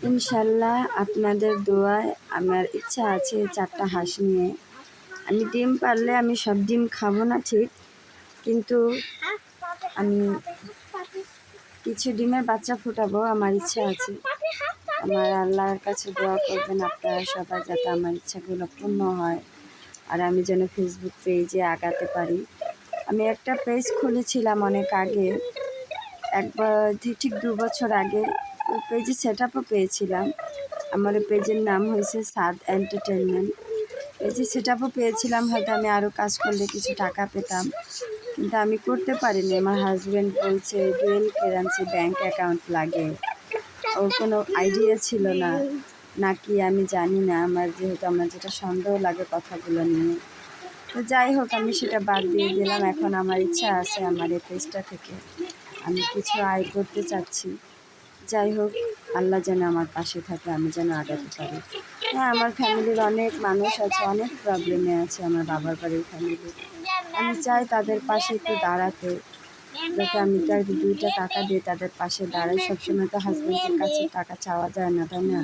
ইনশাল্লাহ আপনাদের দোয়ায় আমার ইচ্ছা আছে 4টা হাঁস নিয়ে। আমি ডিম পারলে আমি সব ডিম খাবো না ঠিক, কিন্তু আমি কিছু ডিমের বাচ্চা ফোটাবো, আমার ইচ্ছা আছে। আমার আল্লাহর কাছে দোয়া করবেন আপনারা সবাই, যাতে আমার ইচ্ছাগুলো পূর্ণ হয় আর আমি যেন ফেসবুক পেজে আগাতে পারি। আমি একটা পেজ খুলেছিলাম অনেক আগে, ঠিক 2 বছর আগে। ওই পেজে সেট আপও পেয়েছিলাম। আমার পেজের নাম হয়েছে সাদ এন্টারটেনমেন্ট। পেজে সেট আপও পেয়েছিলাম, হয়তো আমি আরও কাজ করলে কিছু টাকা পেতাম, কিন্তু আমি করতে পারিনি। আমার হাজব্যান্ড বলছে ডুয়েল কারেন্সি ব্যাঙ্ক অ্যাকাউন্ট লাগে, ওর কোনো আইডিয়া ছিল না নাকি আমি জানি না। আমার যেটা সন্দেহ লাগে কথাগুলো নিয়ে, তো যাই হোক আমি সেটা বাদ দিয়ে দিলাম। এখন আমার ইচ্ছা আছে আমার এই পেজটা থেকে আমি কিছু আয় করতে চাচ্ছি। যাই হোক, আল্লাহ যেন আমার পাশে থাকে, আমি যেন আগাতে পারি। হ্যাঁ, আমার ফ্যামিলির অনেক মানুষ আছে, অনেক প্রবলেমে আছে আমার বাবার বাড়ির ফ্যামিলি। আমি চাই তাদের পাশে একটু দাঁড়াতে, যাতে আমি তার 2টা টাকা দিয়ে তাদের পাশে দাঁড়াই। সবসময় তো হাজব্যান্ডের কাছে টাকা চাওয়া যায় না, তাই না?